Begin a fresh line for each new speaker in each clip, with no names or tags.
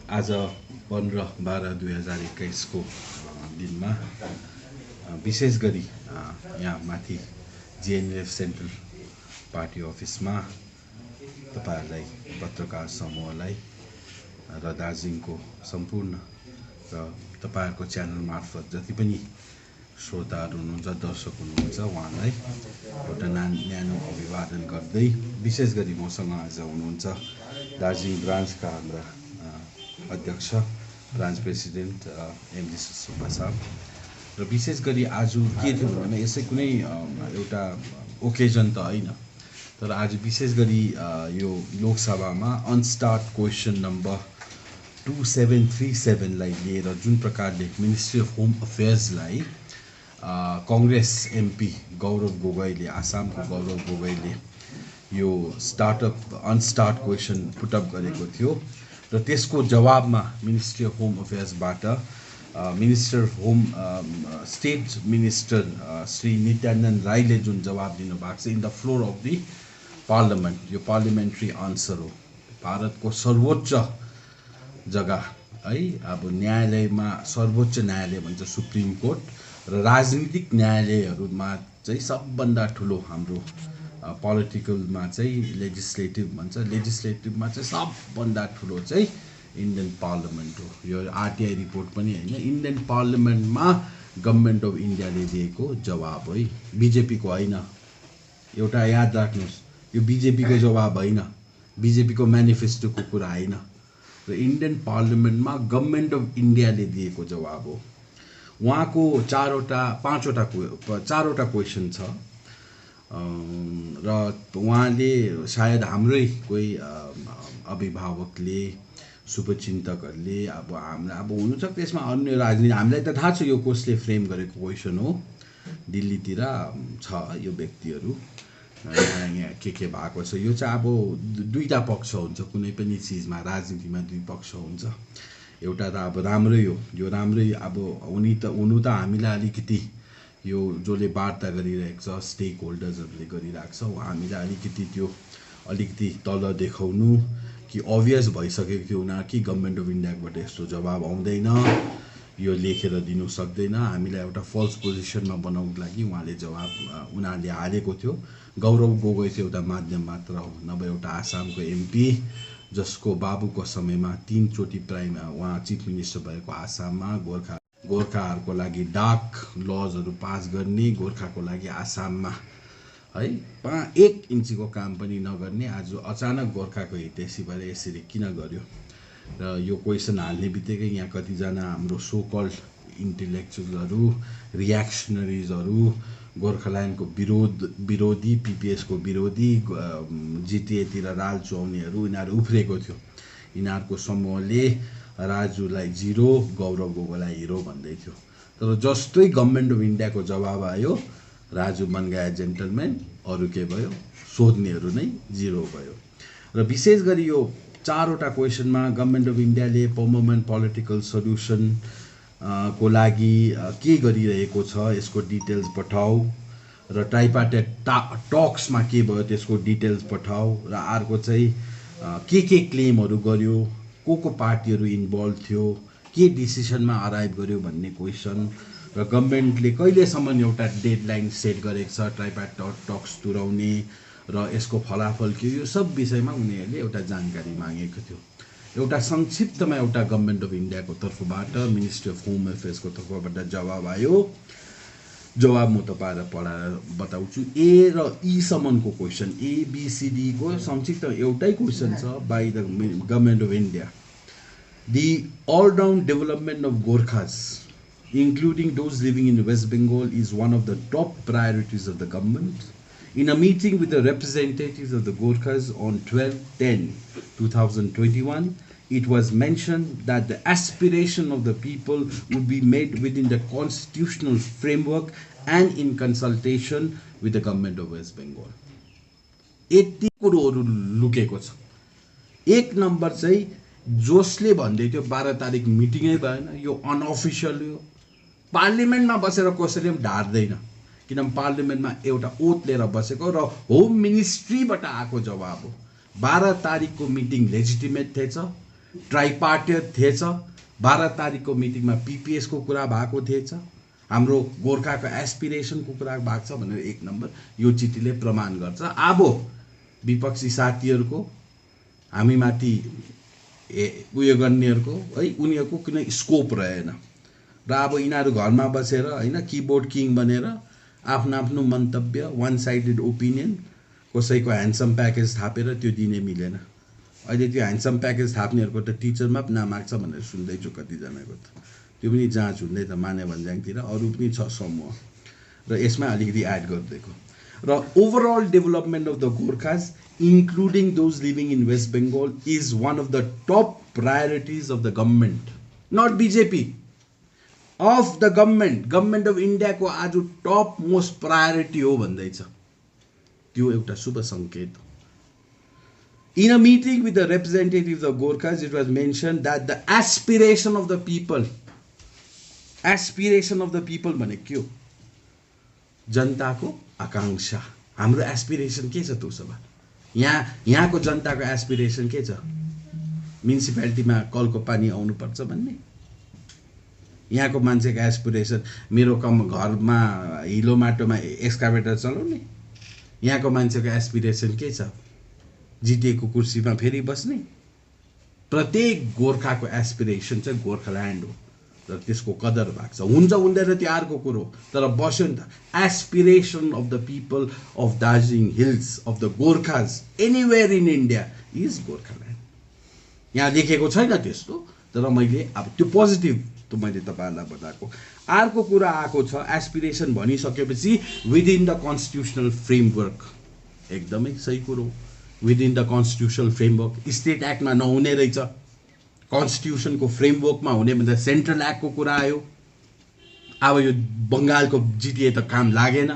आज 15/12/2021 को दिनमा विशेष गरी यहाँ माथि जिएनएलएफ सेन्ट्रल पार्टी अफिसमा तपाईहरुलाई पत्रकार समूहलाई र दार्जिलिङको सम्पूर्ण र तपाईहरुको च्यानल मार्फत जति पनि श्रोताहरु हुनुहुन्छ दर्शक हुनुहुन्छ उहाँलाई एउटा न्यानो अभिवादन गर्दै विशेष गरी मसँग आज हुनुहुन्छ दार्जिलिङ ब्रान्चका हाम्रा अध्यक्ष ब्रान्च प्रेसिडेन्ट एमजी सुब्बा साहब र विशेष गरी आज के थियो भने यसै कुनै एउटा ओकेजन त हैन तर आज विशेष गरी यो लोकसभामा अनस्टार्ट क्वेशन नम्बर 2737 लाई लिएर जुन प्रकारले मिनिस्ट्री अफ होम अफेयर्सलाई कांग्रेस एमपी गौरव गोगोईले आसामको गौरव गोगोईले यो अनस्टार्ट क्वेशन पुटअप गरेको थियो र त्यसको जवाबमा मिनिस्ट्री अफ होम अफेयर्सबाट minister of home state minister Shri Nityanand राईले जुन जवाब दिनु भएको छ in the floor of the parliament यो पार्लियामेन्ट्री आन्सर हो भारतको सर्वोच्च जग्गा है अब न्यायालयमा सर्वोच्च न्यायालय भन्छ सुप्रिम कोर्ट र राजनीतिक न्यायालयहरुमा चाहिँ सबभन्दा ठुलो हाम्रो पोलिटिकलमा चाहिँ लेजिस्लेटिभ भन्छ लेजिस्लेटिभमा चाहिँ सबभन्दा ठुलो चाहिँ इन्डियन पार्लियामेन्ट हो यो आरटीआई रिपोर्ट पनि हैन इन्डियन पार्लियामेन्टमा गभर्नमेन्ट अफ इन्डियाले दिएको जवाब है बीजेपी को हैन एउटा याद राख्नुस् यो बीजेपी को जवाब हैन बीजेपी को म्यानिफेस्टोको कुरा हैन र इन्डियन पार्लियामेन्टमा गभर्नमेन्ट अफ इन्डियाले दिएको जवाब हो उहाँको चारवटा क्वेशन छ र उहाँले सायद हाम्रै कोही अभिभावकले शुभचिन्तकहरूले अब हुनु सक्छ त्यसमा अन्य राजनीति हामीलाई त थाहा छ यो कसले फ्रेम गरेको क्वेशन हो दिल्लीतिर छ यो व्यक्तिहरू यहाँ के भएको छ यो चाहिँ अब दुईटा पक्ष हुन्छ कुनै पनि चीजमा राजनीतिमा दुई पक्ष हुन्छ एउटा त अब राम्रै हो यो राम्रै अब हुनु त हामीलाई अलिकति यो जसले वार्ता गरिरहेको छ स्टेक होल्डर्सहरूले गरिरहेको छ हामीलाई अलिकति तल देखाउनु कि अभियस भइसकेको थियो उनीहरू कि गभर्नमेन्ट अफ इन्डियाबाट यस्तो जवाब आउँदैन यो लेखेर दिनु सक्दैन हामीलाई एउटा फल्स पोजिसनमा बनाउनको लागि उहाँले जवाब उनीहरूले हालेको थियो गौरव गोगोई चाहिँ एउटा माध्यम मात्र हो नभए एउटा आसामको एमपी जसको बाबुको समयमा 3 चोटि उहाँ चिफ मिनिस्टर भएको आसाममा गोर्खाहरूको लागि डाक लजहरू पास गर्ने गोर्खाको लागि आसाममा है 1 इन्चीको काम पनि नगर्ने आज अचानक गोर्खाको हितैषी भएर यसरी किन गर्यो र यो क्वेशन हाल्ने बित्तिकै यहाँ कतिजना हाम्रो सो कल्ड इन्टेलेक्चुअलहरू रियाक्सनरिजहरू गोर्खाल्यान्डको विरोधी पीपीएस को विरोधी जीटीए तिर राल चुहाउनेहरू यिनीहरू उफ्रेको थियो यिनीहरूको समूहले राजुलाई 0 गौरव गोगोईलाई हिरो भन्दै थियो तर जस्तै गभर्नमेन्ट अफ इन्डियाको जवाब आयो राजु बन गया जेन्टलम्यान अरु के भयो सोध्नेहरू नै 0 भयो र विशेष गरी यो चारवटा क्वेशनमा गभर्नमेन्ट अफ इन्डियाले पर्मानेन्ट पोलिटिकल सल्युसन को लागि के गरिरहेको छ यसको डिटेल्स पठाऊ र ट्राइपार्टाइट टक्समा के भयो त्यसको डिटेल्स पठाऊ र अर्को चाहिँ के क्लेमहरू गर्यो को पार्टीहरू इन्भल्भ थियो के डिसिजनमा अराइभ गर्यो भन्ने क्वेशन र गभर्नमेन्टले कहिलेसम्म एउटा डेडलाइन सेट गरेको छ ट्राइपार्टाइट टक्स तुराउने र यसको फलाफल के यो सब विषयमा उनीहरूले एउटा जानकारी मागेको थियो एउटा संक्षिप्तमा एउटा गभर्नमेन्ट अफ इन्डियाको तर्फबाट मिनिस्ट्री अफ होम अफेयर्सको तर्फबाट जवाब आयो जवाब म तपाईहरुलाई पढाएर बताउँछु ए र ई सम्मको question A B C D को संक्षिप्त एउटै क्वेशन छ by the government of India the all round development of Gorkhas including those living in West Bengal is one of the top priorities of the government. In a meeting with the representatives of the Gorkhas on 12/10/2021, it was mentioned that the aspiration of the people would be made within the constitutional framework and in consultation with the government of West Bengal. यति कुरोहरु लुकेको छ एक number चाहिँ जोसले भन्दै थियो 12 तारिक मिटिङै भएन यो अनअफिसियल हो पार्लियामेन्टमा बसेर कसैले पनि ढार्दैन किनभने पार्लियामेन्टमा एउटा ओथ लिएर बसेको र होम मिनिस्ट्रीबाट आएको जवाब हो 12 तारिकको मिटिङ लेजिटिमेट थिएछ ट्राइपार्टेट थिएछ। 12 तारिकको मिटिङमा PPS को कुरा भएको थिएछ, हाम्रो गोर्खाको एस्पिरेसनको कुरा भएको छ भनेर 1 नम्बर यो चिठीले प्रमाण गर्छ। अब विपक्षी साथीहरूको हामीमाथि उयो गर्नेहरूको है उनीहरूको कुनै स्कोप रहेन र अब यिनीहरू घरमा बसेर हैन किबोर्ड किङ बनेर आफ्नो आफ्नो मन्तव्य वान साइडेड ओपिनियन कसैको ह्यान्डसम प्याकेज थापेर त्यो दिने मिलेन। अहिले त्यो ह्यान्डसम प्याकेज थाप्नेहरूको त टिचरमा पो नाम आएको छ भनेर सुन्दैछु कतिजनाको त, त्यो पनि जाँच हुँदै त माने भन्ज्याङतिर अरू पनि छ समूह र यसमा अलिकति एड गरिदिएको। र overall development of the Gorkhas including those living in West Bengal is one of the top priorities of the government, not BJP, of the government of India को आज टप मोस्ट प्रायोरिटी हो भन्दैछ। त्यो एउटा शुभ संकेत हो। In a meeting with the representatives of Gorkhas, it was mentioned that the aspiration of the people भने के हो? जनताको आकांक्षा। हाम्रो एस्पिरेसन के छ त उसो भए? यहाँको जनताको एस्पिरेसन के छ? म्युनिसिपालिटीमा कलको पानी आउनुपर्छ भन्ने। यहाँको मान्छेको एस्पिरेसन मेरो घरमा हिलो माटोमा एक्सकाभेटर चलाउने। यहाँको मान्छेको एस्पिरेसन के छ? जिटिएको कुर्सीमा फेरि बस्ने। प्रत्येक गोर्खाको एस्पिरेसन चाहिँ गोर्खाल्यान्ड हो र त्यसको कदर भएको छ। हुन्छ हुँदैन त्यो अर्को कुरो, तर बस्यो नि त। Aspiration of the people of Darjeeling hills of the Gorkhas anywhere in India is Gorkhaland. यहाँ लेखेको छैन त्यस्तो, तर मैले अब त्यो पोजिटिभ त मैले तपाईँहरूलाई बताएको। अर्को कुरा आएको छ, एस्पिरेसन भनिसकेपछि विदिन द कन्स्टिट्युसनल फ्रेमवर्क, एकदमै सही कुरो। Within the constitutional framework state एक्टमा नहुने रहेछ, कन्स्टिट्युसनको फ्रेमवर्कमा हुने भन्दा सेन्ट्रल एक्टको कुरा आयो। अब यो बङ्गालको जिटिए त काम लागेन।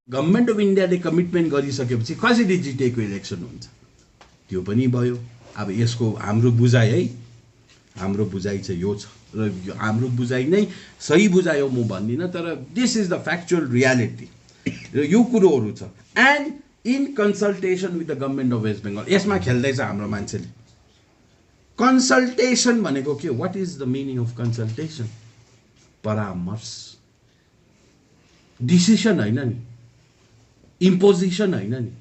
गभर्मेन्ट अफ इन्डियाले कमिटमेन्ट गरिसकेपछि कसरी जिटिएको इलेक्सन हुन्छ त्यो पनि भयो। अब यसको हाम्रो बुझाइ है, हाम्रो बुझाइ चाहिँ यो छ र हाम्रो बुझाइ नै सही बुझाइ हो म भन्दिनँ, तर this is the factual reality र यो कुरोहरू छ। And in consultation with the government of West Bengal, यसमा खेल्दैछ हाम्रो मान्छेले। कन्सल्टेसन भनेको के? What is the meaning of consultation? परामर्श, डिसिसन होइन नि, इम्पोजिसन होइन नि,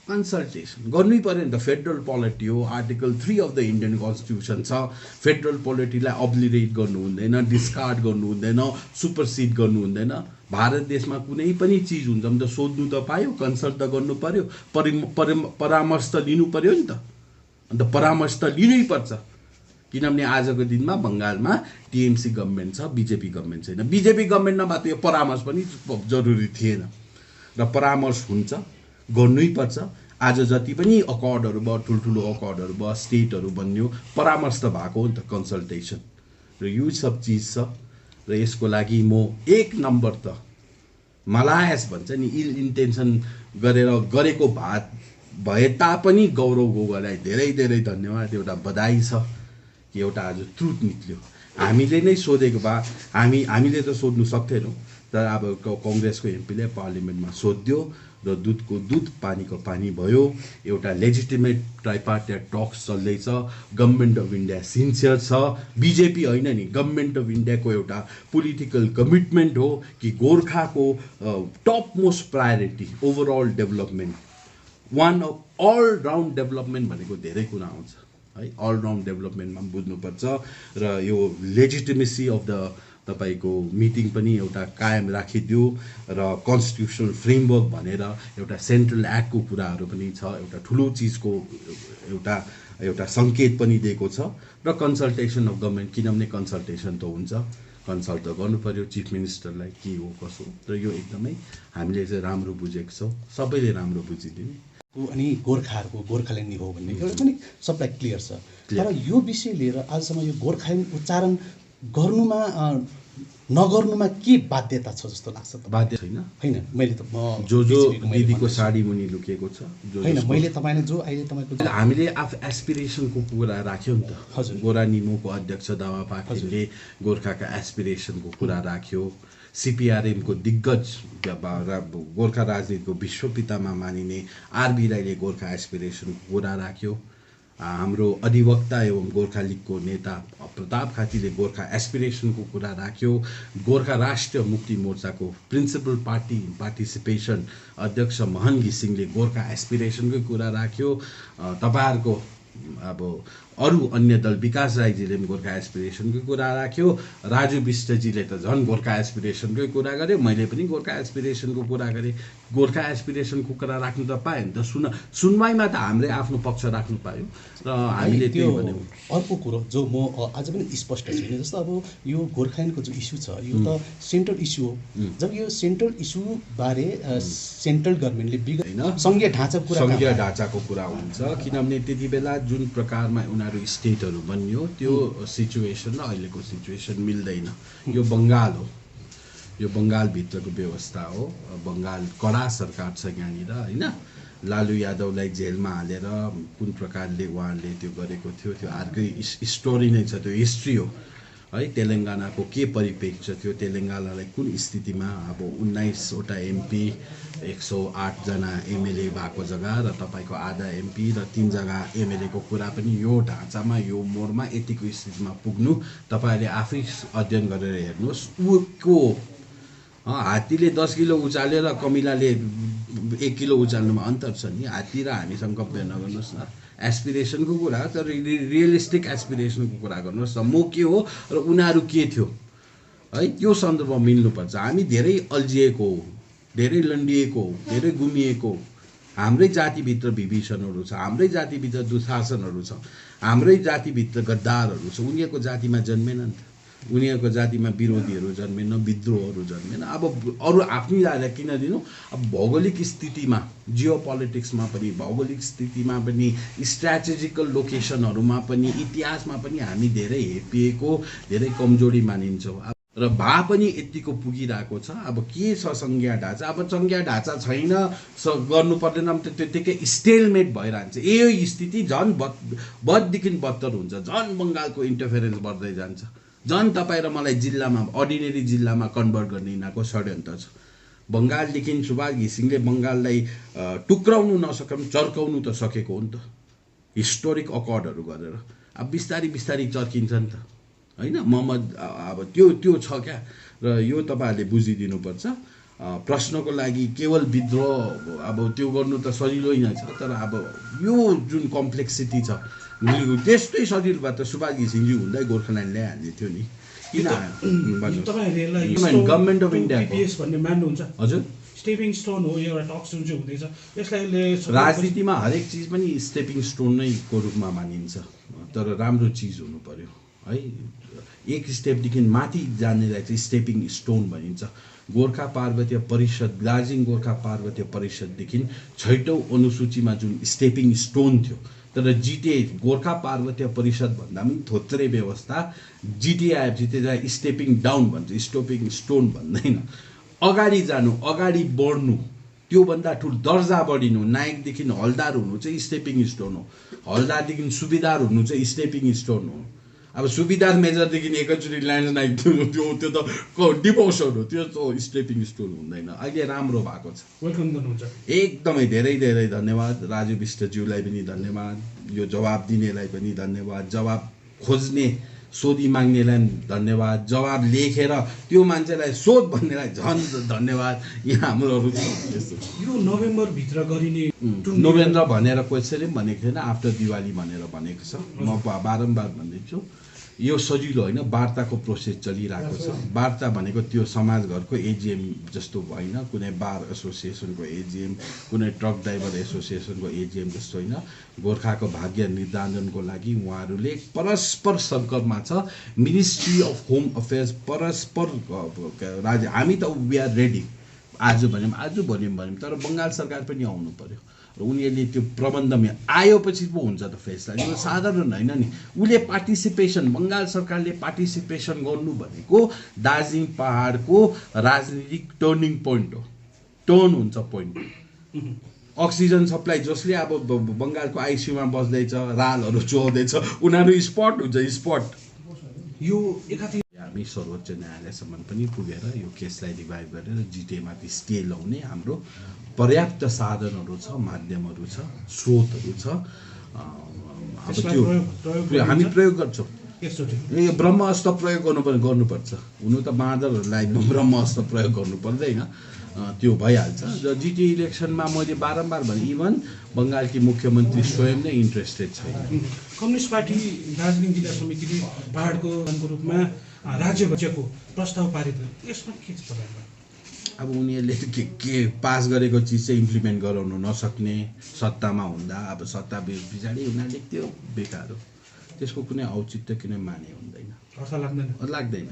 कन्सल्टेसन गर्नै पर्यो नि त। फेडरल पोलिटी हो, article 3 of the Indian constitution छ। फेडरल पोलिटीलाई अब्लिरेट गर्नु हुँदैन, डिस्कार्ड गर्नु हुँदैन, सुपरसिड गर्नु हुँदैन। भारत देशमा कुनै पनि चिज हुन्छ भने त सोध्नु त पायो, कन्सल्ट त गर्नु पर्यो, परामर्श त लिनु पर्यो नि त। अन्त परामर्श त लिनै पर्छ, किनभने आजको दिनमा बङ्गालमा टिएमसी गभर्मेन्ट छ, बिजेपी गभर्मेन्ट छैन। बिजेपी गभर्मेन्ट नभए त यो परामर्श पनि जरुरी थिएन र परामर्श हुन्छ, गर्नै पर्छ। आज जति पनि अकर्डहरू भयो, ठुल्ठुलो अकर्डहरू भयो, स्टेटहरू बन्यो, परामर्श त भएको हो नि त, कन्सल्टेसन। र यो सब चिज छ र यसको लागि म 1 नम्बर त मलायस भन्छ नि, इल इन्टेन्सन गरेर गरेको भए तापनि गौरव गोगाईलाई धेरै धेरै धन्यवाद। एउटा बधाई छ कि एउटा आज ट्रुथ निक्ल्यो। हामीले नै सोधेको भए हामीले त सोध्नु सक्थेनौँ, तर अब कङ्ग्रेसको एमपीले पार्लियामेन्टमा सोध्यो र दुधको दुध पानीको पानी भयो। एउटा लेजिटिमेट ट्राइपार्टेट टक्स चल्दैछ। गभर्मेन्ट अफ इन्डिया सिन्सियर छ, बिजेपी होइन नि, गभर्मेन्ट अफ इन्डियाको एउटा पोलिटिकल कमिटमेन्ट हो कि गोर्खाको top most priority overall development, one of all-round development भनेको धेरै कुरा आउँछ है, अलराउन्ड डेभलपमेन्टमा बुझ्नुपर्छ। र यो लेजिटिमेसी अफ द तपाईँको मिटिङ पनि एउटा कायम राखिदियो र कन्स्टिट्युसनल फ्रेमवर्क भनेर एउटा सेन्ट्रल एक्टको कुराहरू पनि छ, एउटा ठुलो चिजको एउटा सङ्केत पनि दिएको छ। र कन्सल्टेसन अफ गभर्मेन्ट, किनभने कन्सल्टेसन त हुन्छ, कन्सल्ट त गर्नु पर्यो चिफ मिनिस्टरलाई के हो कसो। र यो एकदमै हामीले चाहिँ राम्रो बुझेको छौँ, सबैले राम्रो बुझिदिने।
अनि गोर्खाहरूको गोर्खाल्यान्ड हो भन्ने एउटा पनि सबलाई क्लियर छ। तर यो विषय लिएर आजसम्म यो गोर्खाल्यान्ड उच्चारण गर्नुमा नगर्नुमा के बाध्यता छ जस्तो लाग्छ?
बाध्य छैन,
होइन मैले त
जो दिदीको साडी मुनि लुकेको छ,
होइन मैले तपाईँले जो अहिले तपाईँको
हामीले आफू एस्पिरेसनको कुरा राख्यौँ नि त।
हजुर,
गोरा निमुको अध्यक्ष दावा पाटिलले गोर्खाका एस्पिरेसनको कुरा राख्यो। सिपिआरएमको दिग्गज गोर्खा राजनीतिको विश्वपितामा मानिने आरबी राईले गोर्खा एस्पिरेसनको कुरा राख्यो। हाम्रो अधिवक्ता एवं गोर्खा लिगको नेता प्रताप खातीले गोर्खा एस्पिरेसनको कुरा राख्यो, गोर्खा राष्ट्रिय मुक्ति मोर्चाको प्रिन्सिपल पार्टिसिपेसन अध्यक्ष महन घिसिङले गोर्खा एस्पिरेसनकै कुरा राख्यो, तपाईँहरूको अब अरू अन्य दल विकास राईजीले पनि गोर्खा एस्पिरेसनकै कुरा राख्यो, राजु विष्टजीले त झन् गोर्खा एस्पिरेसनकै कुरा गर्यो, मैले पनि गोर्खा एस्पिरेसनको कुरा गरेँ। गोर्खा एस्पिरेसनको कुरा राख्नु त पाएँ नि त, सुनवाईमा त हामीले आफ्नो पक्ष राख्नु पायो र हामीले
त्यो
त्यही भन्यौँ।
अर्को कुरो जो म आज पनि स्पष्ट छैन, जस्तो अब यो गोर्खाल्यान्डको जो इस्यु छ यो त सेन्ट्रल इस्यु हो। जब यो सेन्ट्रल इस्यु बारे सेन्ट्रल गभर्मेन्टले विगत सङ्घीय
ढाँचाको कुरा हुन्छ, किनभने त्यति बेला जुन प्रकारमा उनीहरू स्टेटहरू बन्यो त्यो सिचुएसन र अहिलेको सिचुएसन मिल्दैन। यो बङ्गाल हो, यो बङ्गालभित्रको व्यवस्था हो। बङ्गाल कडा सरकार छ यहाँनिर होइन। लालु यादवलाई जेलमा हालेर कुन प्रकारले उहाँले त्यो गरेको थियो त्यो अर्कै स्टोरी नै छ, त्यो हिस्ट्री हो है। तेलङ्गानाको के परिप्रेक्ष्य थियो, तेलङ्गानालाई कुन स्थितिमा अब 19वटा एमपी 108 जना एमएलए भएको जग्गा र तपाईँको आधा एमपी र 3 जग्गा एमएलएको कुरा पनि यो ढाँचामा यो मोडमा यतिको स्थितिमा पुग्नु तपाईँले आफै अध्ययन गरेर हेर्नुहोस्। ऊको हात्तीले 10 किलो उचाल्यो र कमिलाले 1 किलो उचाल्नुमा अन्तर छ नि। हात्ती र हामीसँग कम्पेयर नगर्नुहोस् न। एस्पिरेसनको कुरा तर रियलिस्टिक एस्पिरेसनको कुरा गर्नुहोस् न। म के हो र उनीहरू के थियो है, त्यो सन्दर्भमा मिल्नुपर्छ। हामी धेरै अल्झिएको हो, धेरै लन्डिएको हो, धेरै गुमिएको। हाम्रै जातिभित्र विभीषणहरू छ, हाम्रै जातिभित्र दुशासनहरू छ, हाम्रै जातिभित्र गद्दारहरू छ। उनीहरूको जातिमा जन्मेन नि त, उनीहरूको जातिमा विरोधीहरू जन्मेन, विद्रोहहरू जन्मेन। अब अरू आफ्नै किन दिनु। अब भौगोलिक स्थितिमा, जियो पोलिटिक्समा पनि, भौगोलिक स्थितिमा पनि, स्ट्राटेजिकल लोकेसनहरूमा पनि, इतिहासमा पनि हामी धेरै हेपिएको, धेरै कमजोरी मानिन्छौँ र भा पनि यतिको पुगिरहेको छ। अब के छ सङ्घीय ढाँचा, अब सङ्घीय ढाँचा छैन गर्नु पर्दैन, त्यत्तिकै स्टेलमेट भइरहन्छ। यही स्थिति झन् बददेखि बदतर हुन्छ, झन् बङ्गालको इन्टरफेरेन्स बढ्दै जान्छ, झन् तपाईँ र मलाई जिल्लामा अर्डिनेरी जिल्लामा कन्भर्ट गर्ने यिनीहरूको षड्यन्त्र छ। बङ्गालदेखि सुभाष घिसिङले बङ्गाललाई टुक्राउनु नसके चर्काउनु त सकेको हो नि त, हिस्टोरिक अकर्डहरू गरेर। अब बिस्तारी बिस्तारी चर्किन्छ नि त होइन। मोहम्मद अब त्यो छ क्या, र यो तपाईँहरूले बुझिदिनुपर्छ। प्रश्नको लागि केवल विद्रोह अब त्यो गर्नु त सजिलो नै छ, तर अब यो जुन कम्प्लेक्सिटी छ त्यस्तै सजिलो भए त सुभाष घिसिङजी हुँदै गोर्खाल्यान्ड ल्याइहाल्ने थियो नि। किन गभर्मेन्ट अफ इन्डिया
भन्ने मान्नुहुन्छ?
हजुर,
स्टेपिङ स्टोन हो एउटा टक्स जुन चाहिँ हुँदैछ, यसलाई
राजनीतिमा हरेक चिज पनि स्टेपिङ स्टोन नै को रूपमा मानिन्छ, तर राम्रो चिज हुनु पर्यो है। एक स्टेपदेखि माथि जानेलाई चाहिँ स्टेपिङ स्टोन भनिन्छ। गोर्खा पार्वतीय परिषद, दार्जिलिङ गोर्खा पार्वतीय परिषददेखि 6औं अनुसूचीमा जुन स्टेपिङ स्टोन थियो, तर जिटिए गोर्खा पार्वतीय परिषद भन्दा पनि थोत्रे व्यवस्था, जिटिए आएपछि त्यसलाई स्टेपिङ डाउन भन्छ, स्टेपिङ स्टोन भन्दैन। अगाडि जानु, अगाडि बढ्नु, त्योभन्दा ठुलो दर्जा बढिनु, नायकदेखि हलदार हुनु चाहिँ स्टेपिङ स्टोन हो, हलदारदेखि सुबेदार हुनु चाहिँ स्टेपिङ स्टोन हो। अब सुबेदार मेजरदेखि एकैचोटि ल्यान्ड नाइक त्यो त डिमोसन हो, त्यो त स्टेपिङ स्टोन हुँदैन। अहिले राम्रो भएको छ,
वेलकम गर्नुहुन्छ।
एकदमै धेरै धेरै धन्यवाद। राजु विष्टज्यूलाई पनि धन्यवाद, यो जवाब दिनेलाई पनि धन्यवाद, जवाब खोज्ने सोधी माग्नेलाई धन्यवाद, जवाब लेखेर त्यो मान्छेलाई सोध भन्नेलाई झन् धन्यवाद। यहाँ हाम्रोहरू
यो नोभेम्बरभित्र गरिने,
नोभेम्बर भनेर कसैले पनि भनेको थिएन, आफ्टर दिवाली भनेर भनेको छ। म बारम्बार भन्दैछु, यो सजिलो होइन, वार्ताको प्रोसेस चलिरहेको छ। वार्ता भनेको त्यो समाज घरको एजिएम जस्तो होइन, कुनै बार एसोसिएसनको एजिएम, कुनै ट्रक ड्राइभर एसोसिएसनको एजिएम जस्तो होइन। गोर्खाको भाग्य निर्धारणको लागि उहाँहरूले परस्पर सङ्कटमा छ। मिनिस्ट्री अफ होम अफेयर्स परस्पर राज्य, हामी त वी आर रेडी, आज भन्यौँ, तर बङ्गाल सरकार पनि आउनु पर्यो र उनीहरूले त्यो प्रबन्धमा आएपछि पो हुन्छ त फैसला। यो साधारण होइन नि। उसले पार्टिसिपेसन, बङ्गाल सरकारले पार्टिसिपेसन गर्नु भनेको दार्जिलिङ पहाडको राजनीतिक टर्निङ पोइन्ट हो, टर्न हुन्छ पोइन्ट। अक्सिजन सप्लाई जसले अब बङ्गालको आइसियुमा बस्दैछ, रालहरू चोल्दैछ, उनीहरू स्पट हुन्छ, स्पट।
यो एकातिर
हामी सर्वोच्च न्यायालयसम्म पनि पुगेर यो केसलाई रिभाइभ गरेर जिटिएमाथि स्टे लाउने हाम्रो पर्याप्त साधनहरू छ, माध्यमहरू छ, स्रोतहरू छ। अब
त्यसलाई
त्यो
प्रयोग
हामी
गरिन्छ?
प्रयोग गर्छौँ।
एकचोटि
यो ब्रह्म अस्त्र प्रयोग गर्नुपर्छ। हुनु त बाँदरहरूलाई ब्रह्म अस्त्र प्रयोग गर्नु पर्दैन, त्यो भइहाल्छ। र जिटिए इलेक्सनमा मैले बारम्बार भने इभन बङ्गालकी मुख्यमन्त्री स्वयं नै इन्ट्रेस्टेड छैन।
कम्युनिस्ट पार्टी दार्जिलिङ जिल्ला समितिले पहाडको रूपमा राज्य बजेटको प्रस्ताव पारित गर्यो, यसमा के छ तपाईँको?
अब उनीहरूले के पास गरेको चिज चाहिँ इम्प्लिमेन्ट गराउनु नसक्ने सत्तामा हुँदा, अब सत्ता पछाडि उनीहरूले त्यो बेकार हो, त्यसको कुनै औचित्य कुनै माने हुँदैन,
अर्थ लाग्दैन।
लाग्दैन।